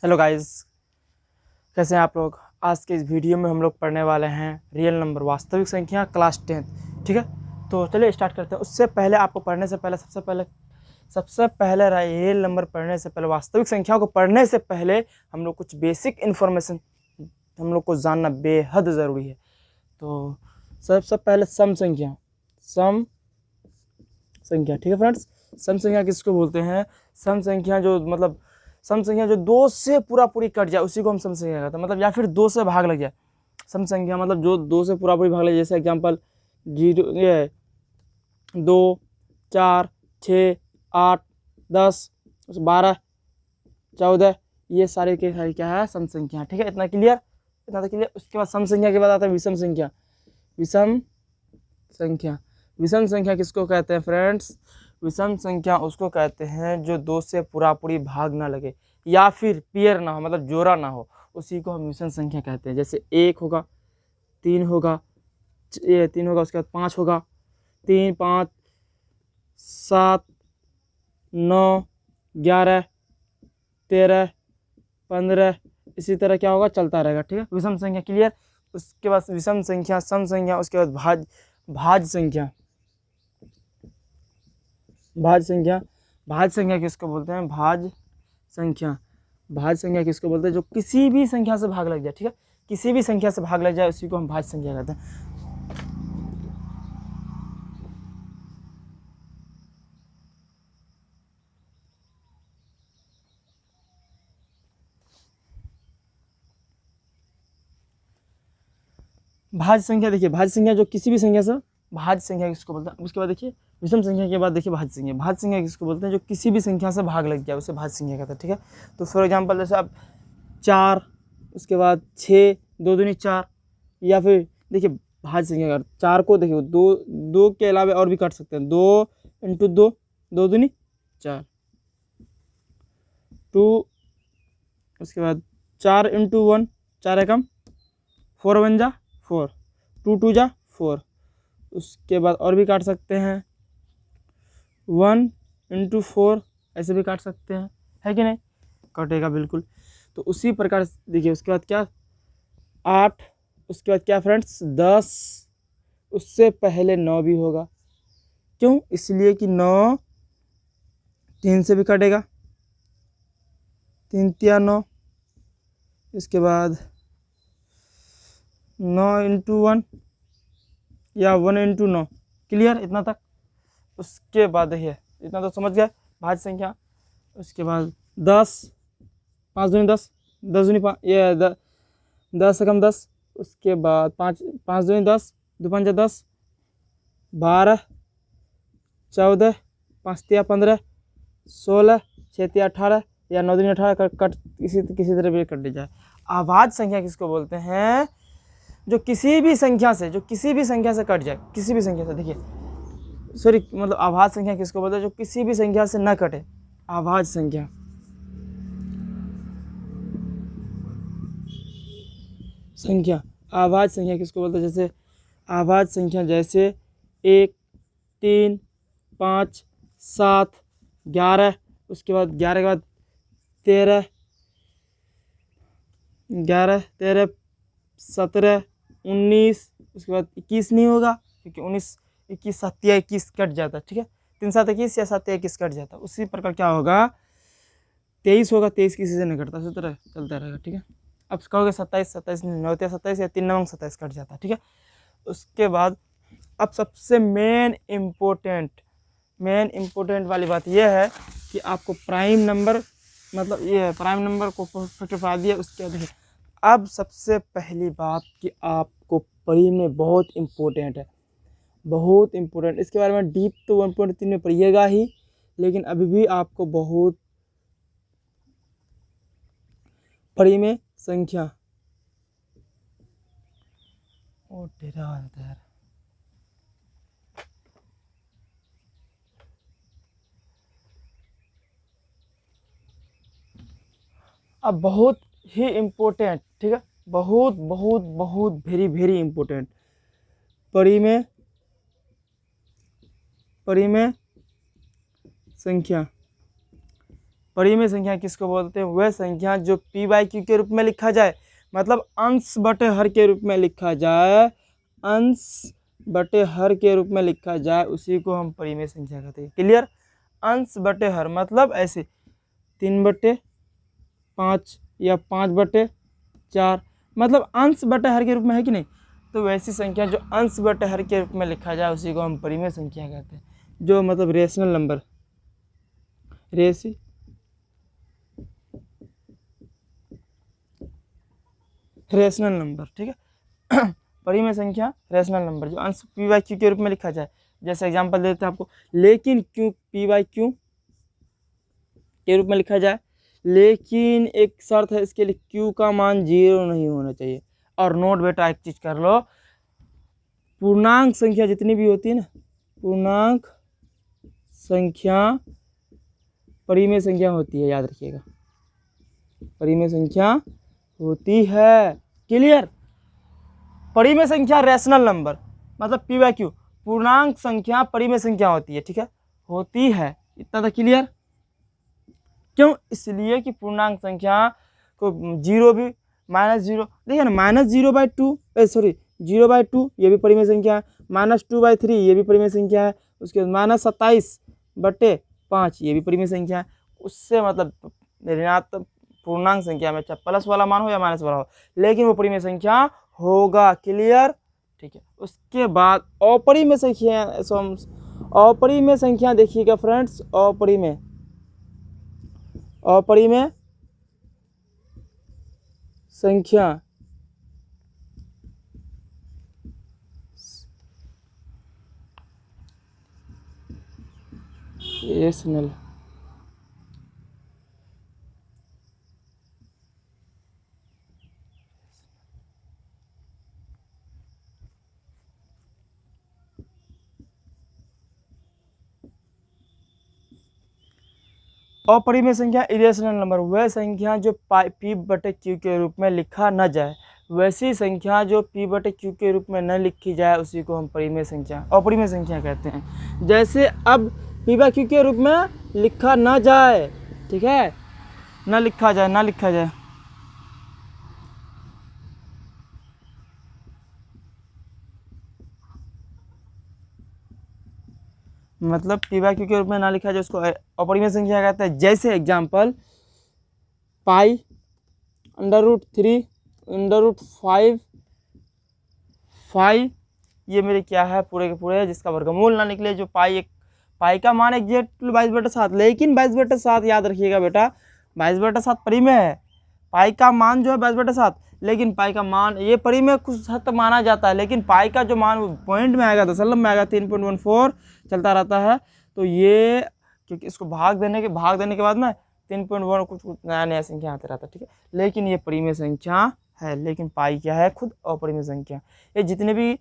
Hello guys, कैसे हैं आप लोग। आज के इस वीडियो में हम लोग पढ़ने वाले हैं रियल नंबर वास्तविक संख्या क्लास 10th। ठीक है, तो चलिए स्टार्ट करते हैं। उससे पहले आपको पढ़ने से पहले सबसे पहले रियल नंबर पढ़ने से पहले, वास्तविक संख्या को पढ़ने से पहले हम लोग कुछ बेसिक इन्फॉर्मेशन हम लोग को जानना बेहद ज़रूरी है। तो सबसे पहले सम संख्या, ठीक है फ्रेंड्स। सम संख्या किसको बोलते हैं? सम संख्या जो मतलब सम संख्या जो दो से पूरी कट जाए उसी को हम सम संख्या कहते हैं। मतलब या फिर दो से भाग लग जाए। सम संख्या मतलब जो दो से पूरी भाग लग जाए। जैसे एग्जांपल 0, 2, 4, 6, 8, 10, 12, 14, ये सारे के सारे क्या है? सम संख्या। ठीक है, इतना क्लियर, इतना तो क्लियर। उसके बाद सम संख्या के बाद आता है विषम संख्या। विषम संख्या किसको कहते हैं फ्रेंड्स? विषम संख्या उसको कहते हैं जो दो से पूरी भाग ना लगे या फिर पेयर ना हो, मतलब जोड़ा ना हो, उसी को हम विषम संख्या कहते हैं। जैसे 1 होगा, 3 होगा, ये 3 होगा, उसके बाद 5 होगा, 3, 5, 7, 9, 11, 13, 15, इसी तरह क्या होगा? चलता रहेगा। ठीक है, विषम संख्या क्लियर। उसके बाद विषम संख्या, सम संख्या, उसके बाद भाज्य संख्या। भाज्य संख्या किसको बोलते हैं? भाज्य संख्या किसको बोलते हैं? जो किसी भी संख्या से भाग लग जाए। ठीक है, किसी भी संख्या से भाग लग जाए उसी को हम भाज्य संख्या कहते हैं। भाज्य संख्या देखिए, भाज्य संख्या जो किसी भी संख्या से, भाज्य संख्या किसको बोलते हैं? उसके बाद देखिए विषम संख्या के बाद देखिए भाज्य संख्या किसको बोलते हैं? जो किसी भी संख्या से भाग लग गया उसे भाज्य संख्या कहते हैं। ठीक है, तो फॉर एग्जांपल जैसे अब 4, उसके बाद 6, 2 दूनी 4, या फिर देखिए भाज्य संख्या का 4 को देखिए दो के अलावा और भी काट सकते हैं। 2 × 2, 2 दूनी 4, 2, उसके बाद 4 × 1, 4 एकम 4 1 जा 4, 2 2 जा 4, उसके बाद और भी काट सकते हैं। 1 × 4 ऐसे भी काट सकते हैं, है कि नहीं? कटेगा बिल्कुल। तो उसी प्रकार देखिए उसके बाद क्या? 8, उसके बाद क्या फ्रेंड्स? 10, उससे पहले 9 भी होगा। क्यों? इसलिए कि 9 3 से भी कटेगा, 3 3 9। इसके बाद 9 × 1 या 1 × 9। क्लियर इतना तक? उसके बाद देखिए इतना तो समझ गए भाज्य संख्या। उसके बाद 10, 5 दूनी 10, 10 दूनी 5, ये 10 एकम 10, उसके बाद 5 दूनी 10, 2 5 10, 12, 14, 5 3 15, 16, 6 3 18, या 9 दूनी 18 कट किसी तरह भी कट जाए। अभाज्य संख्या किसको बोलते हैं? जो किसी भी संख्या से कट जाए, किसी भी संख्या से। देखिए सॉरी, मतलब अभाज्य संख्या किसको बोलते हैं? जो किसी भी संख्या से न कटे, अभाज्य संख्या। अभाज्य संख्या किसको बोलते हैं? जैसे अभाज्य संख्या जैसे 1, 3, 5, 7, 11, उसके बाद 11 के बाद 13, 17, 19, उसके बाद 21 नहीं होगा क्योंकि 19, 21, 7 या 21 कट जाता है। ठीक है, 3 7 21 या 7 21 कट जाता है। उसी प्रकार क्या होगा? 23 होगा, 23 किसी से नहीं कटता, उसी तरह चलता रहेगा। ठीक है, अब कहोगे 27, 27 9 27 या 3 9 27 कट जाता है। ठीक है, उसके बाद अब सबसे मेन इम्पोर्टेंट वाली बात यह है कि आपको प्राइम नंबर, मतलब ये है प्राइम नंबर को परफेक्ट बना दिया। उसके बाद अब सबसे पहली बात कि आपको पढ़ी में बहुत इम्पोर्टेंट है, बहुत इम्पोर्टेंट। इसके बारे में डीप तो 1.3 में पढ़िएगा ही, लेकिन अभी भी आपको बहुत पढ़ी में संख्या और तेरा अंतर। अब बहुत ही इम्पोर्टेंट, ठीक है, बहुत बहुत बहुत वेरी इम्पोर्टेंट पढ़ी में संख्या। परिमेय संख्या किसको बोलते हैं? वह संख्या जो p बाई क्यू के रूप में लिखा जाए, मतलब अंश बटे हर के रूप में लिखा जाए, अंश बटे हर के रूप में लिखा जाए, उसी को हम परिमेय संख्या कहते हैं। क्लियर? अंश बटे हर मतलब ऐसे 3/5 या 5/4, मतलब अंश बटे हर के रूप में है कि नहीं? तो वैसी संख्या जो अंश बटे हर के रूप में लिखा जाए उसी को हम परिमेय संख्या कहते हैं, जो मतलब रेशनल नंबर, रेशनल नंबर, ठीक है। परिमेय संख्या रेशनल नंबर जो अंश p बाई क्यू के रूप में लिखा जाए। जैसे एग्जांपल देते हैं आपको, लेकिन क्यों p बाई क्यू के रूप में लिखा जाए, लेकिन एक शर्त है इसके लिए, q का मान 0 नहीं होना चाहिए। और नोट बेटा एक चीज कर लो, पूर्णांक संख्या जितनी भी होती है ना, पूर्णांक संख्या परिमेय संख्या होती है, याद रखिएगा, परिमेय संख्या होती है। क्लियर? परिमेय संख्या रेशनल नंबर मतलब p बाई क्यू, पूर्णांक संख्या परिमेय संख्या होती है, ठीक है, होती है। इतना था क्लियर? क्यों? इसलिए कि पूर्णांक संख्या को 0 भी, -0, देखिए ना, -0/2, सॉरी 0/2 ये भी परिमेय संख्या है, -2/3 ये भी परिमेय संख्या है, उसके बाद -27/5 ये भी परिमेय संख्या है। उससे मतलब ऋणात्मक पूर्णांक संख्या में चाहे प्लस वाला मान हो या माइनस वाला हो, लेकिन वो परिमेय संख्या होगा। क्लियर? ठीक है। उसके बाद अपरिमेय संख्या, अपरिमेय संख्या देखिएगा फ्रेंड्स, अपरिमेय संख्या रेशनल, अपरिमेय संख्या इरेशनल नंबर वह संख्या जो p बटे क्यू के रूप में लिखा न जाए, वैसी संख्या जो p बटे क्यू के रूप में न लिखी जाए उसी को हम परिमेय संख्या, अपरिमेय संख्या कहते हैं। जैसे अब p बाई क्यू के रूप में लिखा न जाए, ठीक है, न लिखा जाए, मतलब p बाई क्यू के रूप में ना लिखा जाए उसको अपरिमेय संख्या कहते हैं। जैसे एग्जाम्पल पाई √3 √5 ये मेरे क्या है, पूरे के पूरे, जिसका वर्गमूल ना निकले, जो पाई का मान एग्जैक्ट 22/7, लेकिन 22/7 याद रखिएगा बेटा, 22/7 परिमेय है। पाई का मान जो है 22/7, लेकिन पाई का मान ये परिमेय कुछ हद तक माना जाता है, लेकिन पाई का जो मान पॉइंट में आएगा, दशमलव में आएगा, 3.14 चलता रहता है। तो ये क्योंकि इसको भाग देने के बाद ना 3.1 कुछ नया संख्या आते रहता है, ठीक है, लेकिन ये परिमेय संख्या है। लेकिन पाई क्या है? खुद अपरिमेय संख्या। ये जितने भी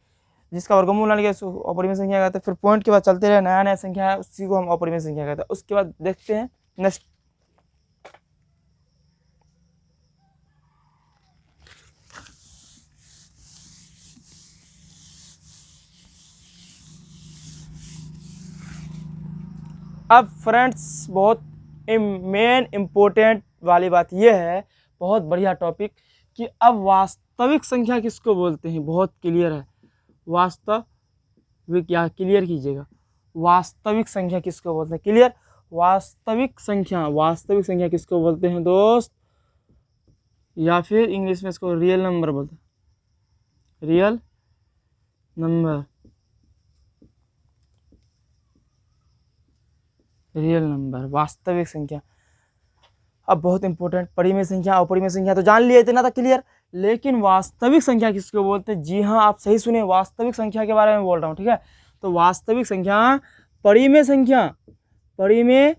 जिसका वर्गमूल ना लिया उसको अपरिमेय संख्या कहते हैं। फिर पॉइंट के बाद चलते रहे नया संख्या है, उसी को हम अपरिमेय संख्या कहते हैं। उसके बाद देखते हैं नेक्स्ट, अब फ्रेंड्स बहुत मेन इम्पोर्टेंट वाली बात यह है, बहुत बढ़िया टॉपिक, कि अब वास्तविक संख्या किसको बोलते हैं? बहुत क्लियर है, वास्तविक, या क्लियर कीजिएगा, वास्तविक संख्या किसको बोलते हैं? क्लियर? वास्तविक संख्या किसको बोलते हैं दोस्त? या फिर इंग्लिश में इसको रियल नंबर बोलते हैं, रियल नंबर, वास्तविक संख्या। अब बहुत इंपॉर्टेंट, परिमेय संख्या अपरिमेय संख्या तो जान लिए, इतना था क्लियर, लेकिन वास्तविक संख्या किसको बोलते हैं? जी हाँ, आप सही सुने, वास्तविक संख्या के बारे में बोल रहा हूँ, ठीक है। तो वास्तविक संख्या, परिमेय संख्या, परिमेय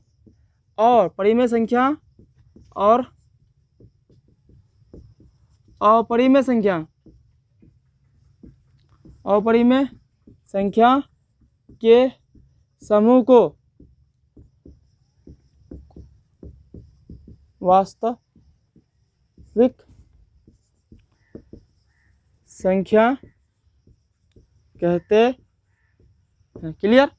संख्या और अपरिमेय संख्या के समूह को वास्तविक संख्या कहते हैं। क्लियर?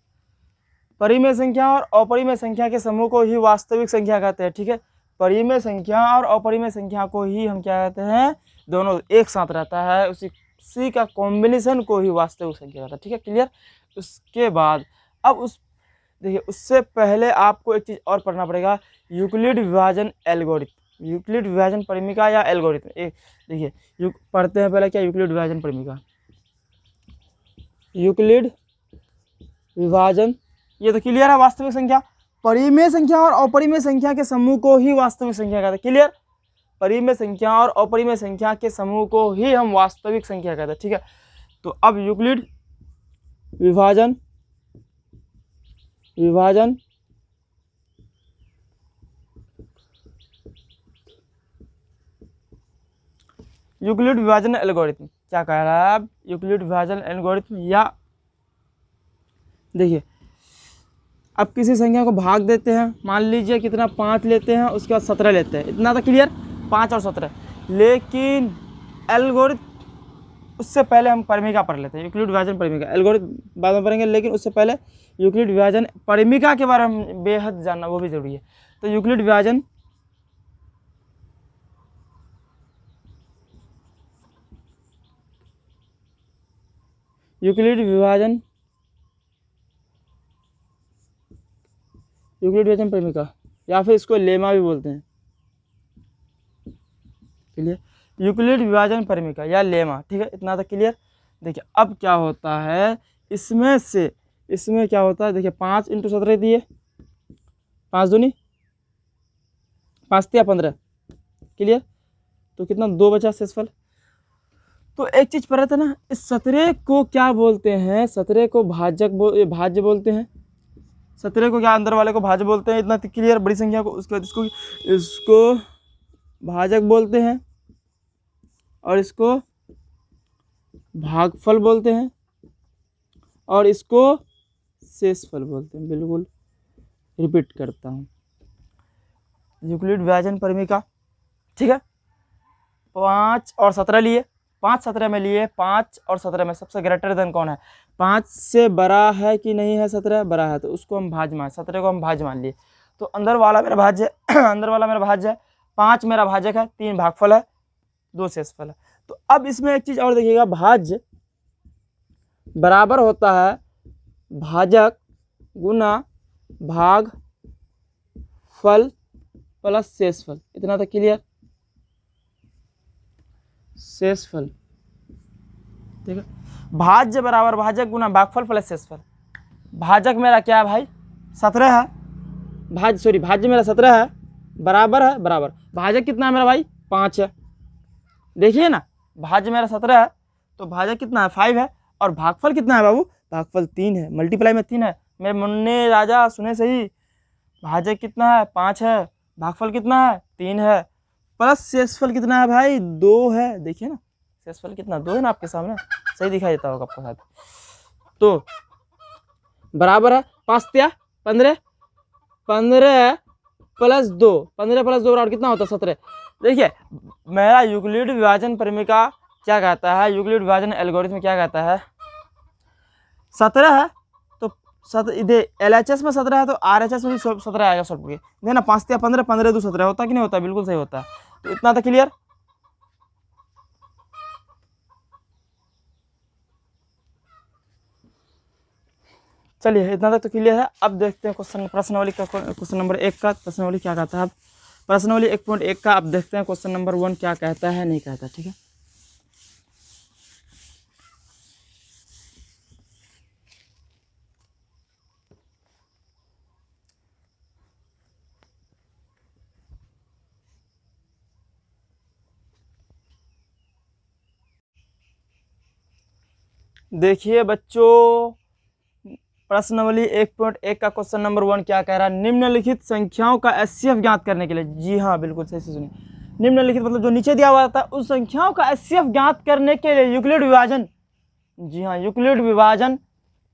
परिमेय संख्या और अपरिमेय संख्या के समूह को ही वास्तविक संख्या कहते हैं। ठीक है, परिमेय संख्या और अपरिमेय संख्या को ही हम क्या कहते हैं, दोनों एक साथ रहता है, उसी का कॉम्बिनेशन को ही वास्तविक संख्या कहता है। ठीक है, क्लियर। उसके बाद अब देखिए, उससे पहले आपको एक चीज़ और पढ़ना पड़ेगा, यूक्लिड विभाजन एल्गोरिथम, यूक्लिड विभाजन परिमिका या एल्गोरिथम। एक देखिए पढ़ते हैं पहले क्या, यूक्लिड विभाजन परिमिका, यूक्लिड विभाजन, ये तो क्लियर है। वास्तविक संख्या, परिमेय संख्या और अपरिमेय संख्या के समूह को ही वास्तविक संख्या कहते हैं। क्लियर, परिमेय संख्या और अपरिमेय संख्या के समूह को ही हम वास्तविक संख्या कहते हैं। ठीक है, तो अब यूक्लिड विभाजन यूक्लिड विभाजन एल्गोरिथम क्या कह रहा है अब, यूक्लिड विभाजन एल्गोरिथम, या देखिए अब किसी संख्या को भाग देते हैं, मान लीजिए कितना 5 लेते हैं, उसके बाद 17 लेते हैं, इतना तो क्लियर, 5 और 17। लेकिन एल्गोरिथम, उससे पहले हम परिमिका पढ़ लेते हैं, यूक्लिड विभाजन परिमिका, एल्गोरिथम बाद में पढ़ेंगे, लेकिन उससे पहले यूक्लिड विभाजन परिमिका के बारे में बेहद जानना वो भी जरूरी है। तो यूक्लिड विभाजन परिमिका, या फिर इसको लेमा भी बोलते हैं। क्लियर, यूक्लिड विभाजन परिमिका या लेमा। ठीक है, इतना तक क्लियर। देखिए अब क्या होता है, इसमें क्या होता है, देखिए 5 × 17 दिए, 5 दूनी 5 या 15, क्लियर। तो कितना 2 बचा शेषफल। तो एक चीज़ पर रहता है ना, इस 17 को क्या बोलते हैं, 17 को भाज्य बोलते हैं, 17 को क्या अंदर वाले को भाज्य बोलते हैं, इतना क्लियर, बड़ी संख्या को। उसके बाद इसको भाजक बोलते हैं और इसको भागफल बोलते हैं और इसको शेषफल बोलते हैं। बिल्कुल रिपीट करता हूँ, यूक्लिड विभाजन परिमिका। ठीक है, 5 और 17 लिए, 5 17 में लिए, 5 और 17 में सबसे ग्रेटर देन कौन है, 5 से बड़ा है कि नहीं है, 17 बड़ा है, तो उसको हम भाज्य मान, 17 को हम भाज्य मान लिए। तो अंदर वाला मेरा भाज्य अंदर वाला मेरा भाज्य है, 5 मेरा भाजक है, 3 भागफल है, 2 शेषफल है। तो अब इसमें एक चीज़ और देखिएगा, भाज्य बराबर होता है भाजक गुना भागफल प्लस शेषफल, इतना तो क्लियर। शेषफल, ठीक है, भाज्य बराबर भाजक गुना भागफल प्लस शेषफल। भाजक मेरा क्या है भाई, 17 है, भाज्य मेरा 17 है, बराबर भाजक कितना है मेरा भाई, 5 है। देखिए ना, भाज्य मेरा 17 है तो भाजक कितना है, 5 है, और भागफल कितना है बाबू, भागफल 3 है, मल्टीप्लाई में 3 है। मेरे मुन्ने राजा सुने सही, भाजक कितना है, 5 है, भागफल कितना है, 3 है, प्लस शेषफल कितना है भाई, 2 है। देखिए ना, शेषफल कितना, 2 है ना आपके सामने, सही दिखाई देता होगा आपको साथ। तो बराबर है 5 या 15, 15 प्लस 2, 15 प्लस 2 और कितना होता है, 17। देखिए मेरा यूक्लिड विभाजन परिमिका क्या कहता है, यूक्लिड विभाजन एल्गोरिथम क्या कहता है, 17 है तो LHS में 17 है तो RHS में भी 17 आएगा शॉर्ट के। देखना 5 या 15, 15 2 17 होता कि नहीं होता, बिल्कुल सही होता है। तो इतना था क्लियर। चलिए इतना तक तो क्लियर है। अब देखते हैं प्रश्नावली का, क्वेश्चन नंबर 1 का प्रश्नावली क्या कहता है। अब प्रश्नावली 1.1 का अब देखते हैं क्वेश्चन नंबर 1 क्या कहता है, नहीं कहता। ठीक है, देखिए बच्चों, प्रश्नावली 1.1 का क्वेश्चन नंबर 1 क्या कह रहा है, निम्नलिखित संख्याओं का HCF ज्ञात करने के लिए। जी हाँ, बिल्कुल सही से सुनिए, निम्नलिखित मतलब जो नीचे दिया हुआ था उस संख्याओं का HCF ज्ञात करने के लिए यूक्लिड विभाजन, जी हाँ, यूक्लिड विभाजन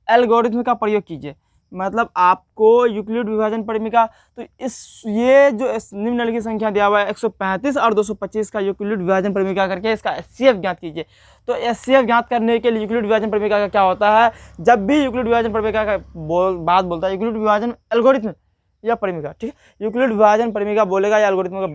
एल्गोरिथम का प्रयोग कीजिए। मतलब आपको यूक्लिड विभाजन परिमिका, तो ये जो निम्नलिखित संख्या दिया हुआ है 135 और 225 का यूक्लिड विभाजन परिमिका करके इसका एचसीएफ ज्ञात कीजिए। तो एचसीएफ ज्ञात करने के लिए यूक्लिड विभाजन परिमिका का क्या होता है, जब भी यूक्लिड विभाजन परिमिका का बात बोलता है, यूक्लिड विभाजन एल्गोरिथम या परिमिका, ठीक है, यूक्लिड विभाजन परिमिका बोलेगा या एल्गोरिथम का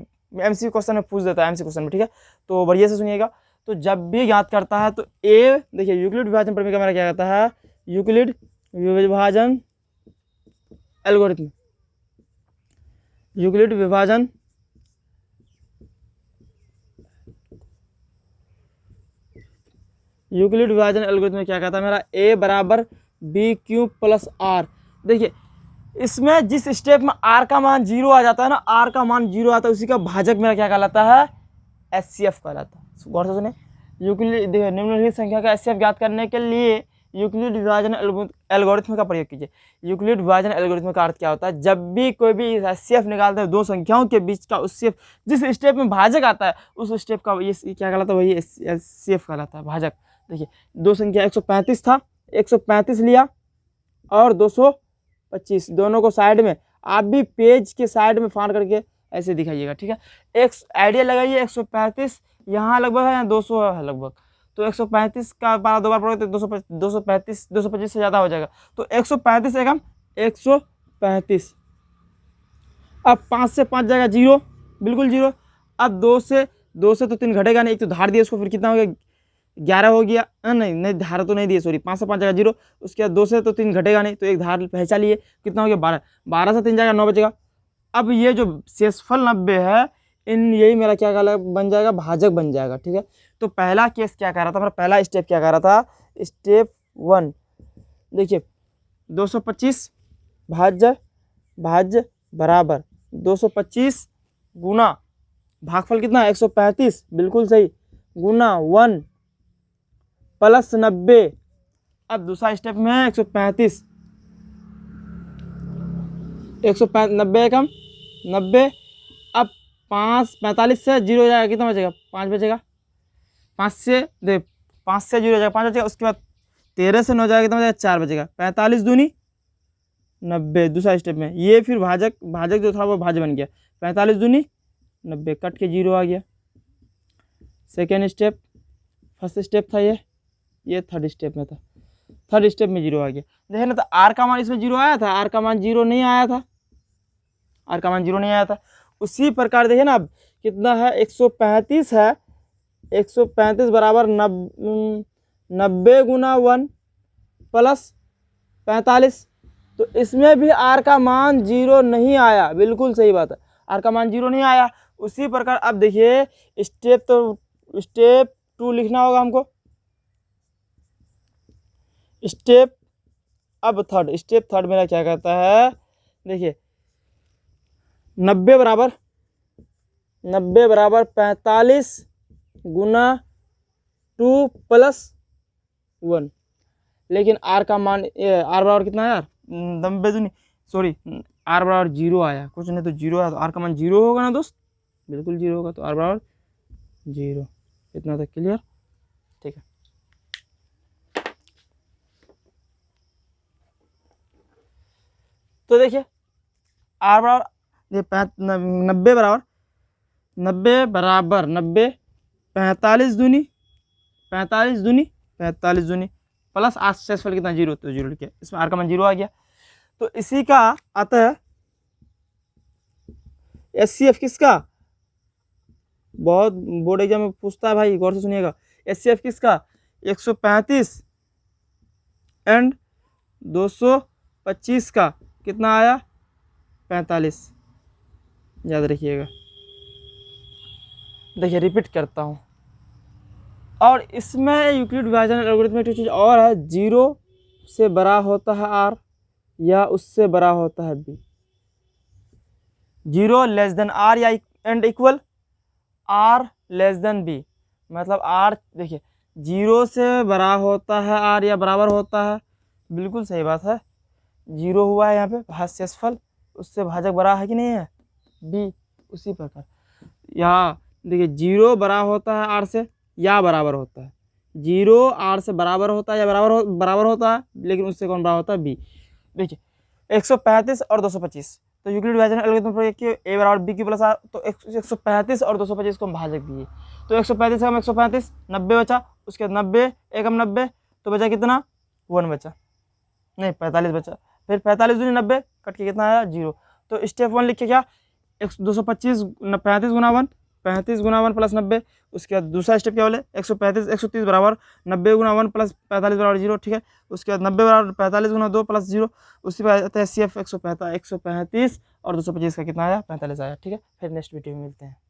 एमसीक्यू क्वेश्चन में पूछ देता है, एमसीक्यू क्वेश्चन में, ठीक है, तो बढ़िया से सुनिएगा। तो जब भी ज्ञात करता है तो ए देखिए यूक्लिड विभाजन परिमिका मेरा क्या कहता है, यूक्लिड विभाजन एल्गोरिथम, यूक्लिड विभाजन एल्गोरिथम में क्या कहता है मेरा, ए बराबर बी क्यू प्लस आर। देखिए इसमें जिस स्टेप में आर का मान 0 आ जाता है ना, आर का मान 0 आता है, उसी का भाजक मेरा क्या कहलाता है, एचसीएफ कहलाता है। गौर से सुने, यूक्लिड देखिए निम्नलिखित संख्या का एचसीएफ ज्ञात करने के लिए यूक्लिड विभाजन एल्गोरिथम का प्रयोग कीजिए। यूक्लिड विभाजन एल्गोरिथम का अर्थ क्या होता है, जब भी कोई भी एचसीएफ निकालते हैं दो संख्याओं के बीच का, उससे जिस स्टेप में भाजक आता है उस स्टेप का ये क्या कहलाता है, वही एचसीएफ कहलाता है, भाजक। देखिए दो संख्या 135 था, 135 लिया और 225, दोनों को साइड में, आप भी पेज के साइड में फाड़ करके ऐसे दिखाइएगा, ठीक है। एक आइडिया लगाइए, 135 यहाँ लगभग है, यहाँ 200 है लगभग, तो 135 का 2 बार पढ़ोगे तो 235 225 से ज़्यादा हो जाएगा, तो 135 एकम 135। अब 5 से 5 जाएगा 0, बिल्कुल 0। अब 2 से तो 3 घटेगा नहीं, एक तो धार दिया उसको, फिर कितना हो गया 11 हो गया, नहीं धार तो नहीं दिए, सॉरी, 5 से 5 जाएगा 0, उसके बाद 2 से तो 3 घटेगा नहीं, तो एक धार पहचान लिए, कितना हो गया 12, 12 से 3 जाएगा 9 बचेगा। अब ये जो शेषफल 90 है, इन यही मेरा क्या बन जाएगा, भाजक बन जाएगा, ठीक है। तो पहला केस क्या कह रहा था मेरा, पहला स्टेप क्या कह रहा था, स्टेप 1 देखिए 225 भाज्य बराबर 225 गुना भागफल कितना 135, बिल्कुल सही, गुना 1 प्लस 90। अब दूसरा स्टेप में 135 90 कम 90। अब 45 से 0 हो जाएगा, कितना बचेगा 5 बचेगा, 5 से 0 हो जाएगा 5 बचेगा। उसके बाद 13 से 9 जाएगा, कितना बचेगा 4 बचेगा, 45 दूनी 90। दूसरा स्टेप में ये फिर भाजक जो था वो भाज्य बन गया, 45 दूनी 90, कट के 0 आ गया। सेकेंड स्टेप, फर्स्ट स्टेप था ये थर्ड स्टेप में था, थर्ड स्टेप में 0 आ गया। देखे ना, तो आर का मान इसमें 0 आया था, आर का मान 0 नहीं आया था, आर का मान 0 नहीं आया था। उसी प्रकार देखिए ना, अब कितना है 135 है, 135 बराबर 90 गुना 1 प्लस 45, तो इसमें भी आर का मान 0 नहीं आया, बिल्कुल सही बात है, आर का मान 0 नहीं आया। उसी प्रकार अब देखिए स्टेप 2 लिखना होगा हमको, अब स्टेप थर्ड मेरा क्या कहता है, देखिए 90 बराबर 45 गुना 2 प्लस 1, लेकिन आर का मान आर बराबर कितना है यार, 90 दूनी, सॉरी, आर बराबर 0 आया, कुछ नहीं तो 0 आया, तो आर का मान 0 होगा ना दोस्त, बिल्कुल 0 होगा, तो आर बराबर 0। इतना तक क्लियर, ठीक है। तो देखिए आर बराबर 90 बराबर 45 दूनी प्लस 8 शेषफल कितना 0, तो 0 लिखिए, इसमें आर का मान 0 आ गया। तो इसी का आता है एचसीएफ किसका, बहुत बोर्ड एग्जाम में पूछता है भाई, गौर से सुनिएगा, एचसीएफ किसका 135 एंड 225 का कितना आया 45, याद रखिएगा। देखिए रिपीट करता हूँ, और इसमें यूक्लिड विभाजन एल्गोरिथम में एक चीज़ और है, 0 से बड़ा होता है आर या उससे बड़ा होता है बी, 0 लेस देन आर या and equal R less than B, मतलब आर देखिए 0 से बड़ा होता है आर या बराबर होता है, बिल्कुल सही बात है, 0 हुआ है यहाँ पे भाज्यफल, उससे भाजक बड़ा है कि नहीं है बी। उसी प्रकार यहाँ देखिए 0 बड़ा होता है आर से या बराबर होता है, 0 आर से बराबर होता है या बराबर होता है, लेकिन उससे कौन बड़ा होता है बी। देखिए 135 और 225, तो यूक्लिड वाइजन एल्गोरिथम प्रयोग किए, ए बराबर बी क्यू प्लस आर, तो 135 और 225 को हम भाजक दिए, तो 135 का हम 135, 90 बचा, उसके बाद 90 एकम 90, तो बचा कितना 1 बचा, नहीं 45 बचा, फिर 45 दूनी 90 कट के कितना आया 0। तो स्टेप 1 लिखे क्या 225 35 गुना 1, 35 गुना 1 प्लस 90, उसके बाद दूसरा स्टेप क्या बोले 135 130 बराबर 90 गुना 1 प्लस 45 बराबर 0, ठीक है। उसके बाद 90 बराबर 45 गुना 2 प्लस 0, उसके बाद आता है CF 135 और 225 का कितना आया 45 आया, ठीक है। फिर नेक्स्ट वीडियो में मिलते हैं।